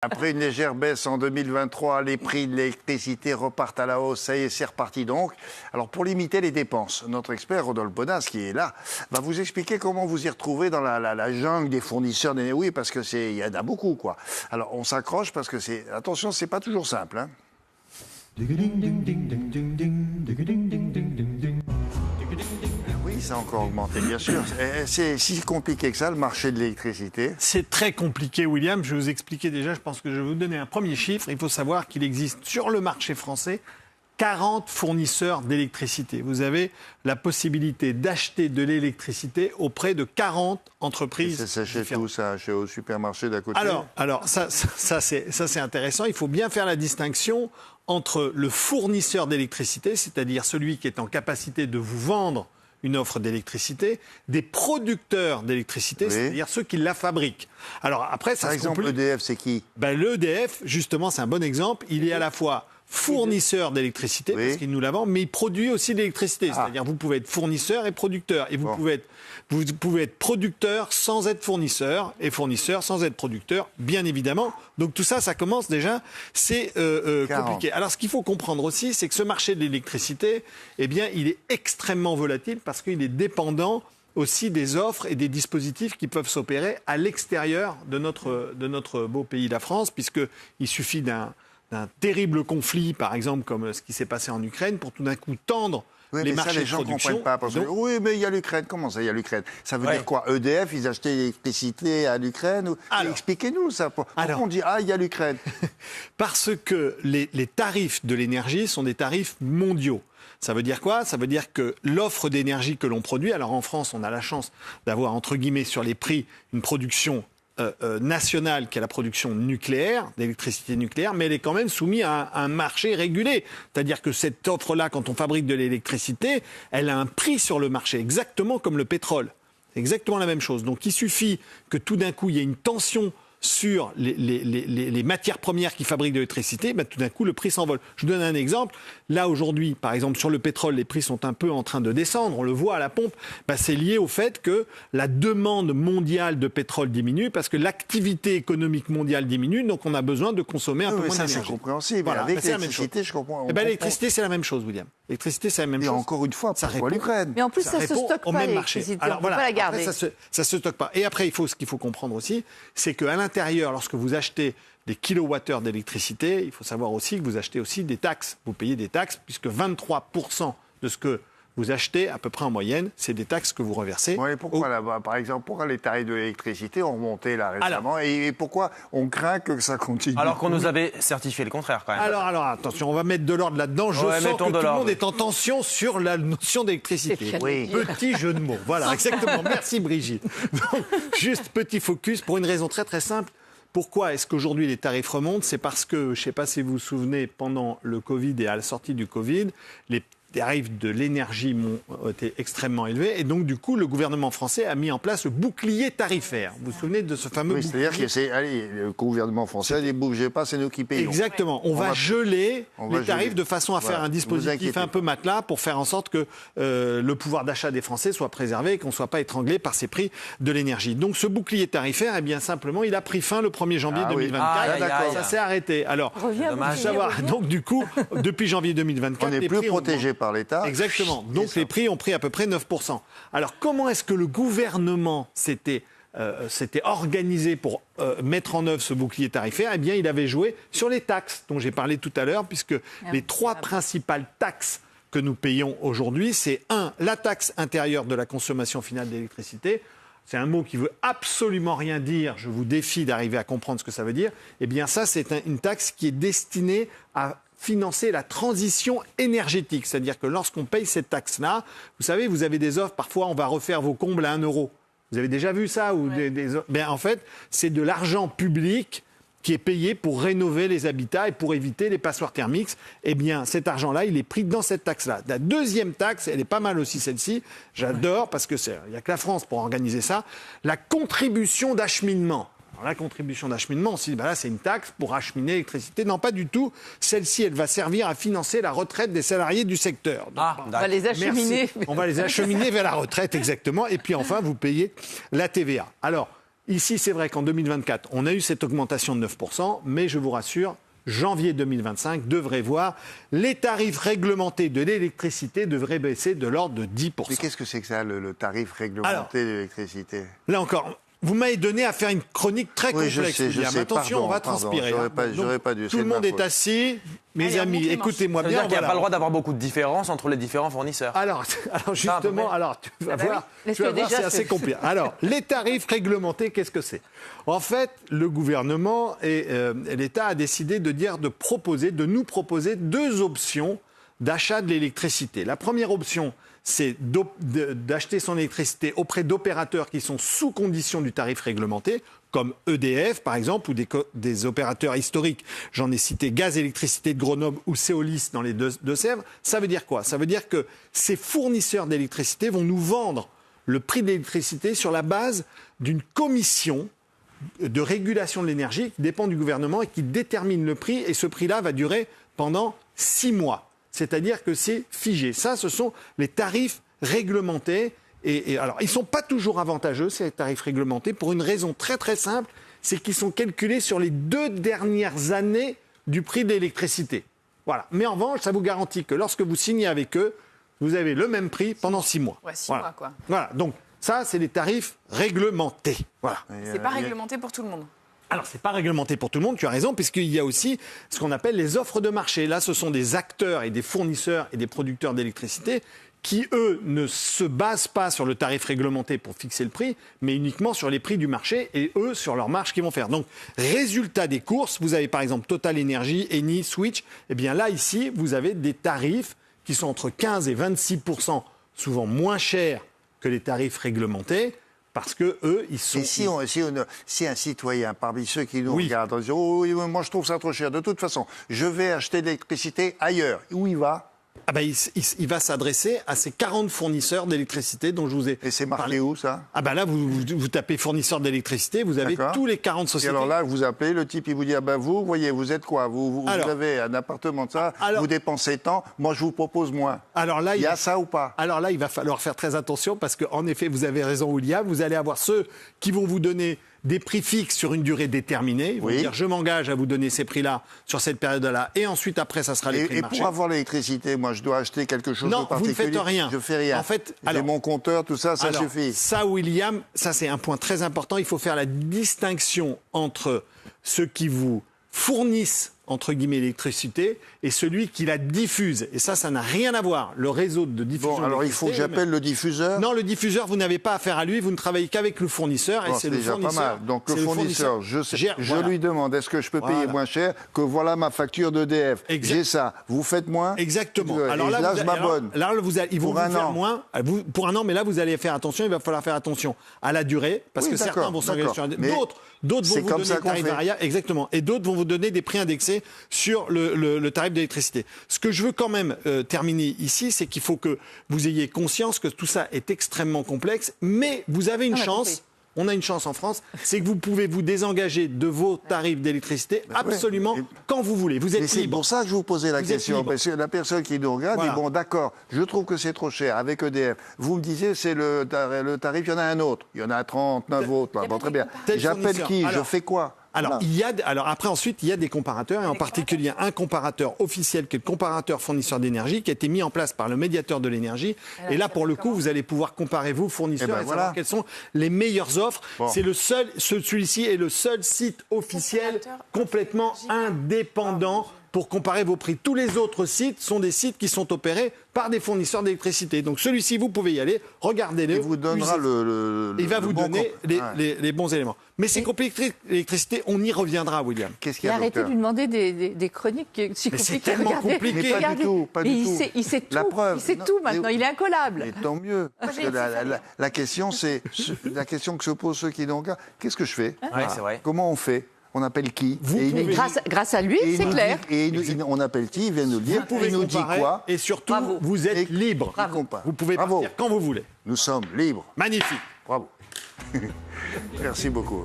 Après une légère baisse en 2023, les prix de l'électricité repartent à la hausse. Ça y est, c'est reparti donc. Alors pour limiter les dépenses, notre expert Rodolphe Bonas, qui est là, va vous expliquer comment vous y retrouvez dans la jungle des fournisseurs d'énergie. Oui, parce que il y en a beaucoup, quoi. Alors on s'accroche parce que attention, c'est pas toujours simple, hein. Oui, ça a encore augmenté, bien sûr. C'est si compliqué que ça, le marché de l'électricité. C'est très compliqué, William. Je vais vous expliquer déjà, je pense que je vais vous donner un premier chiffre. Il faut savoir qu'il existe sur le marché français 40 fournisseurs d'électricité. Vous avez la possibilité d'acheter de l'électricité auprès de 40 entreprises. C'est chez tout ça, chez au supermarché d'à côté. Alors ça c'est intéressant. Il faut bien faire la distinction entre le fournisseur d'électricité, c'est-à-dire celui qui est en capacité de vous vendre une offre d'électricité, des producteurs d'électricité, oui, c'est-à-dire ceux qui la fabriquent. Alors après, ça par exemple, EDF, c'est qui ? L'EDF, justement, c'est un bon exemple. Il est à la fois fournisseur d'électricité, oui, parce qu'il nous la vend, mais il produit aussi de l'électricité. C'est-à-dire vous pouvez être fournisseur et producteur. Et vous pouvez être producteur sans être fournisseur, et fournisseur sans être producteur, bien évidemment. Donc tout ça, ça commence déjà, c'est compliqué. Alors ce qu'il faut comprendre aussi, c'est que ce marché de l'électricité, eh bien, il est extrêmement volatile parce qu'il est dépendant aussi des offres et des dispositifs qui peuvent s'opérer à l'extérieur de notre beau pays, la France, puisqu'il suffit d'un terrible conflit, par exemple, comme ce qui s'est passé en Ukraine, pour tout d'un coup tendre les marchés de production. Les gens ne comprennent pas. Parce que, oui, mais il y a l'Ukraine. Comment ça, il y a l'Ukraine ? Ça veut dire quoi ? EDF, ils achetaient l'électricité à l'Ukraine ? Expliquez-nous ça. Pourquoi on dit, il y a l'Ukraine ? Parce que les tarifs de l'énergie sont des tarifs mondiaux. Ça veut dire quoi ? Ça veut dire que l'offre d'énergie que l'on produit, alors en France, on a la chance d'avoir, entre guillemets, sur les prix, une production nationale qui est la production nucléaire, d'électricité nucléaire, mais elle est quand même soumise à un marché régulé. C'est-à-dire que cette offre-là, quand on fabrique de l'électricité, elle a un prix sur le marché, exactement comme le pétrole. C'est exactement la même chose. Donc il suffit que tout d'un coup, il y ait une tension sur les matières premières qui fabriquent de l'électricité, tout d'un coup, le prix s'envole. Je vous donne un exemple. Là, aujourd'hui, par exemple, sur le pétrole, les prix sont un peu en train de descendre. On le voit à la pompe. C'est lié au fait que la demande mondiale de pétrole diminue parce que l'activité économique mondiale diminue. Donc, on a besoin de consommer un peu moins d'énergie. Ça, c'est compréhensible. Voilà, avec l'électricité, je comprends. L'électricité, c'est la même chose, William. L'électricité, c'est la même chose. Et encore une fois, pourquoi l'Ukraine ? Mais en plus, ça ne se stocke pas, l'électricité. On ne peut pas la garder. Après, ça se stocke pas. Et après, ce qu'il faut comprendre aussi, c'est qu'à l'intérieur, lorsque vous achetez des kilowattheures d'électricité, il faut savoir aussi que vous achetez aussi des taxes. Vous payez des taxes, puisque 23% de ce que vous achetez, à peu près en moyenne, c'est des taxes que vous reversez. Et pourquoi là-bas, par exemple, pourquoi les tarifs de l'électricité ont remonté là récemment ? Et pourquoi on craint que ça continue ? Alors qu'on nous avait certifié le contraire, quand même. Alors attention, on va mettre de l'ordre là-dedans. Je sens que tout le monde est en tension sur la notion d'électricité. Oui. Petit jeu de mots. Voilà, exactement. Merci Brigitte. Donc, juste petit focus pour une raison très très simple. Pourquoi est-ce qu'aujourd'hui les tarifs remontent ? C'est parce que, je ne sais pas si vous vous souvenez, pendant le Covid et à la sortie du Covid, les tarifs de l'énergie ont été extrêmement élevés. Et donc, du coup, le gouvernement français a mis en place le bouclier tarifaire. Vous vous souvenez de ce fameux bouclier ? C'est-à-dire que le gouvernement français, ne bougez pas, c'est nous qui payons. Exactement. On va geler les tarifs de façon à faire un dispositif un peu matelas pour faire en sorte que le pouvoir d'achat des Français soit préservé et qu'on ne soit pas étranglé par ces prix de l'énergie. Donc, ce bouclier tarifaire, eh bien, simplement, il a pris fin le 1er janvier 2024. Ça s'est arrêté. Alors, donc, du coup, depuis janvier 2024, on n'est plus protégé par l'État. Exactement. Donc les prix ont pris à peu près 9%. Alors comment est-ce que le gouvernement s'était organisé pour mettre en œuvre ce bouclier tarifaire ? Eh bien, il avait joué sur les taxes dont j'ai parlé tout à l'heure, puisque les trois principales taxes que nous payons aujourd'hui, c'est la taxe intérieure de la consommation finale d'électricité. C'est un mot qui veut absolument rien dire. Je vous défie d'arriver à comprendre ce que ça veut dire. Eh bien, ça, c'est une taxe qui est destinée à financer la transition énergétique. C'est-à-dire que lorsqu'on paye cette taxe-là, vous savez, vous avez des offres, parfois on va refaire vos combles à 1 €. Vous avez déjà vu ça En fait, c'est de l'argent public qui est payé pour rénover les habitats et pour éviter les passoires thermiques. Eh bien, cet argent-là, il est pris dans cette taxe-là. La deuxième taxe, elle est pas mal aussi celle-ci, j'adore, parce qu'il n'y a que la France pour organiser ça, la contribution d'acheminement. Alors, la contribution d'acheminement, on se dit, là, c'est une taxe pour acheminer l'électricité. Non, pas du tout. Celle-ci, elle va servir à financer la retraite des salariés du secteur. Donc, on va les acheminer. On va les acheminer vers la retraite, exactement. Et puis, enfin, vous payez la TVA. Alors, ici, c'est vrai qu'en 2024, on a eu cette augmentation de 9%, mais je vous rassure, janvier 2025 devrait voir les tarifs réglementés de l'électricité devraient baisser de l'ordre de 10%. Mais qu'est-ce que c'est que ça, le tarif réglementé de l'électricité? Là encore, vous m'avez donné à faire une chronique très complexe. Je sais. Attention, on va transpirer. J'aurais pas dû. Tout le monde est assis. Mes amis, écoutez-moi bien. Ça veut dire qu'il n'y a pas le droit d'avoir beaucoup de différences entre les différents fournisseurs. Alors justement, tu vas voir, c'est assez compliqué. Alors, les tarifs réglementés, qu'est-ce que c'est? En fait, le gouvernement et l'État a décidé de nous proposer deux options d'achat de l'électricité. La première option, c'est d'acheter son électricité auprès d'opérateurs qui sont sous condition du tarif réglementé, comme EDF, par exemple, ou des opérateurs historiques. J'en ai cité Gaz Électricité de Grenoble ou Céolis dans les Deux-Sèvres. Ça veut dire quoi? Ça veut dire que ces fournisseurs d'électricité vont nous vendre le prix de l'électricité sur la base d'une commission de régulation de l'énergie qui dépend du gouvernement et qui détermine le prix. Et ce prix-là va durer pendant 6 mois. C'est-à-dire que c'est figé. Ça, ce sont les tarifs réglementés. Alors, ils ne sont pas toujours avantageux, ces tarifs réglementés, pour une raison très très simple, c'est qu'ils sont calculés sur les 2 dernières années du prix de l'électricité. Voilà. Mais en revanche, ça vous garantit que lorsque vous signez avec eux, vous avez le même prix pendant 6 mois. Ouais, 6 mois, quoi. Voilà. Donc, ça, c'est les tarifs réglementés. Voilà. C'est pas réglementé pour tout le monde. Alors, ce n'est pas réglementé pour tout le monde, tu as raison, puisqu'il y a aussi ce qu'on appelle les offres de marché. Là, ce sont des acteurs et des fournisseurs et des producteurs d'électricité qui, eux, ne se basent pas sur le tarif réglementé pour fixer le prix, mais uniquement sur les prix du marché et, eux, sur leur marge qu'ils vont faire. Donc, résultat des courses, vous avez par exemple Total Energy, Eni, Switch. Eh bien là, ici, vous avez des tarifs qui sont entre 15 et 26%, souvent moins chers que les tarifs réglementés. Parce que eux, ils sont. Et si un citoyen, parmi ceux qui nous regardent, dit moi je trouve ça trop cher, de toute façon, je vais acheter de l'électricité ailleurs. Où il va? Il va s'adresser à ces 40 fournisseurs d'électricité dont je vous ai. Et c'est marqué où ça? Là, vous tapez fournisseurs d'électricité, vous avez tous les 40 sociétés. Et alors là, vous appelez, le type, il vous dit vous voyez, vous êtes quoi? Vous avez un appartement de ça, vous dépensez tant, moi je vous propose moins. Alors là, il y a ça ou pas? Alors là, il va falloir faire très attention parce qu'en effet, vous avez raison, William, vous allez avoir ceux qui vont vous donner des prix fixes sur une durée déterminée. Ils vont dire, je m'engage à vous donner ces prix-là sur cette période-là. Et ensuite, après, ça sera les prix de marché. Et pour avoir l'électricité, moi, je dois acheter quelque chose de particulier? Non, vous ne faites rien. Je fais rien. En fait, j'ai mon compteur, tout ça, ça suffit. Ça, William, ça, c'est un point très important. Il faut faire la distinction entre ceux qui vous fournissent entre guillemets l'électricité et celui qui la diffuse. Et ça n'a rien à voir. Le réseau de diffusion. Bon, alors il faut que j'appelle le diffuseur? Non, le diffuseur, vous n'avez pas affaire à lui, vous ne travaillez qu'avec le fournisseur. Bon, et c'est déjà pas mal. Donc le fournisseur, je lui demande, est-ce que je peux payer moins cher que voilà ma facture d'EDF? J'ai ça. Vous faites moins? Exactement. Alors là, je m'abonne. Là, ils vont vous faire moins. Pour un an, mais là, vous allez faire attention. Il va falloir faire attention à la durée, parce que certains vont s'engager sur d'autres vont vous donner des tarifs variables. Exactement. Et d'autres vont vous donner des prix indexés sur le tarif d'électricité. Ce que je veux quand même terminer ici, c'est qu'il faut que vous ayez conscience que tout ça est extrêmement complexe, mais vous avez une chance. On a une chance en France, c'est que vous pouvez vous désengager de vos tarifs d'électricité absolument quand vous voulez. Vous êtes libre. C'est pour ça que je vous posais la question. Parce que la personne qui nous regarde dit, bon d'accord, je trouve que c'est trop cher avec EDF. Vous me disiez, c'est le tarif, il y en a un autre. Il y en a 39 autres. Là. Bon, très bien. J'appelle qui? Je fais quoi? Alors, ensuite, il y a des comparateurs, et en particulier un comparateur officiel qui est le comparateur fournisseur d'énergie, qui a été mis en place par le médiateur de l'énergie. Et là, pour le coup, vous allez pouvoir comparer vos fournisseurs et savoir quelles sont les meilleures offres. Bon. Celui-ci est le seul site officiel complètement indépendant pour comparer vos prix. Tous les autres sites sont des sites qui sont opérés par des fournisseurs d'électricité. Donc celui-ci, vous pouvez y aller, regardez-le. Il vous donnera il va vous donner les bons éléments. Mais c'est compliqué, l'électricité, on y reviendra, William. Qu'est-ce qu'il y a, arrêtez de lui demander des chroniques si compliquées. C'est tellement compliqué. Mais pas du tout. Il sait tout. La preuve. Il sait tout maintenant, il est incollable. Mais tant mieux. Parce que la question, c'est la question que se posent ceux qui nous regardent. Qu'est-ce que je fais? C'est vrai. Comment on fait? On appelle qui? Grâce à lui, c'est clair. On appelle qui? Il vient nous le dire. Il nous dit quoi? Et surtout, vous êtes libre. Vous pouvez partir quand vous voulez. Nous sommes libres. Magnifique. Bravo. Merci beaucoup.